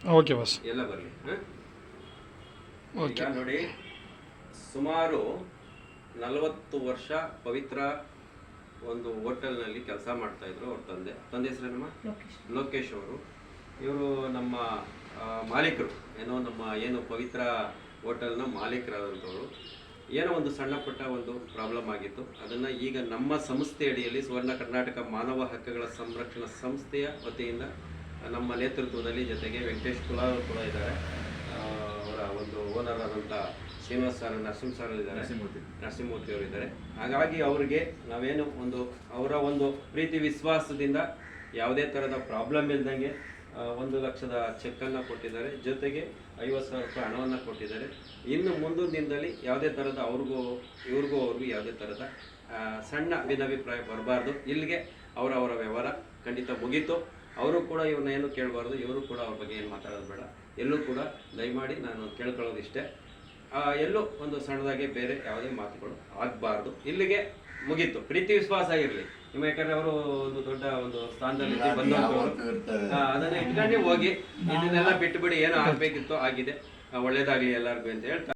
Okay boss. ಎಲ್ಲ ಬರಲಿ. Okay ಈಗ ನೋಡಿ, ಸುಮಾರು 40 ವರ್ಷ ಪವಿತ್ರ ಒಂದು ಹೋಟೆಲ್ನಲ್ಲಿ ಕೆಲಸ ಮಾಡ್ತಾ ಇದ್ರು. ಅವ್ರ ತಂದೆ ಹೆಸರೇನಮ್ಮ? ಲೋಕೇಶ್ ಅವರು. ಇವರು ನಮ್ಮ ಮಾಲೀಕರು, ಏನು ಪವಿತ್ರ ಹೋಟೆಲ್ನ ಮಾಲೀಕರಾದಂಥವ್ರು. ಏನೋ ಒಂದು ಸಣ್ಣ ಪುಟ್ಟ ಒಂದು ಪ್ರಾಬ್ಲಮ್ ಆಗಿತ್ತು. ಅದನ್ನು ಈಗ ನಮ್ಮ ಸಂಸ್ಥೆ ಅಡಿಯಲ್ಲಿ ಸುವರ್ಣ ಕರ್ನಾಟಕ ಮಾನವ ಹಕ್ಕುಗಳ ಸಂರಕ್ಷಣಾ ಸಂಸ್ಥೆಯ ವತಿಯಿಂದ ನಮ್ಮ ನೇತೃತ್ವದಲ್ಲಿ, ಜೊತೆಗೆ ವೆಂಕಟೇಶ್ ಕುಲಾಲ್ ಕೂಡ ಇದ್ದಾರೆ, ಅವರ ಒಂದು ಓನರ್ ಆದಂಥ ಶ್ರೀನಿವಾಸ್ ಸರ್, ನರಸಿಂಹಮೂರ್ತಿ ಅವರು ಇದ್ದಾರೆ. ಹಾಗಾಗಿ ಅವರಿಗೆ ನಾವೇನು ಅವರ ಒಂದು ಪ್ರೀತಿ ವಿಶ್ವಾಸದಿಂದ ಯಾವುದೇ ಥರದ ಪ್ರಾಬ್ಲಮ್ ಇಲ್ದಂಗೆ 1 ಲಕ್ಷದ ಚೆಕ್ಕನ್ನು ಕೊಟ್ಟಿದ್ದಾರೆ. ಜೊತೆಗೆ 50,000 ರೂಪಾಯಿ ಹಣವನ್ನು ಕೊಟ್ಟಿದ್ದಾರೆ. ಇನ್ನು ಮುಂದಿನ ದಿನದಲ್ಲಿ ಯಾವುದೇ ಥರದ ಅವ್ರಿಗೂ ಯಾವುದೇ ಥರದ ಸಣ್ಣ ಭಿನ್ನಾಭಿಪ್ರಾಯ ಬರಬಾರ್ದು. ಇಲ್ಲಿಗೆ ಅವರ ವ್ಯವಹಾರ ಖಂಡಿತ ಮುಗೀತು. ಅವರು ಕೂಡ ಇವ್ರನ್ನ ಏನು ಕೇಳಬಾರ್ದು, ಇವರು ಕೂಡ ಅವ್ರ ಬಗ್ಗೆ ಏನು ಮಾತಾಡೋದು ಬೇಡ. ಎಲ್ಲೂ ಕೂಡ ದಯಮಾಡಿ ನಾನು ಕೇಳ್ಕೊಳ್ಳೋದಿಷ್ಟೇ, ಎಲ್ಲೂ ಒಂದು ಸಣ್ಣದಾಗೆ ಬೇರೆ ಯಾವುದೇ ಮಾತುಗಳು ಆಗಬಾರ್ದು. ಇಲ್ಲಿಗೆ ಮುಗೀತು. ಪ್ರೀತಿ ವಿಶ್ವಾಸ ಇರಲಿ ನಿಮ್ಮ, ಯಾಕಂದ್ರೆ ಅವರು ಒಂದು ದೊಡ್ಡ ಒಂದು ಸ್ಥಾನದಲ್ಲಿ ಬಂದವರು. ಅದನ್ನ ಇಟ್ಕೊಂಡು ಹೋಗಿ, ಇದನ್ನೆಲ್ಲ ಬಿಟ್ಟು ಬಿಡಿ. ಏನೋ ಆಗ್ಬೇಕಿತ್ತು ಆಗಿದೆ. ಒಳ್ಳೇದಾಗ್ಲಿ ಎಲ್ಲರಿಗೂ ಅಂತ ಹೇಳ್ತಾ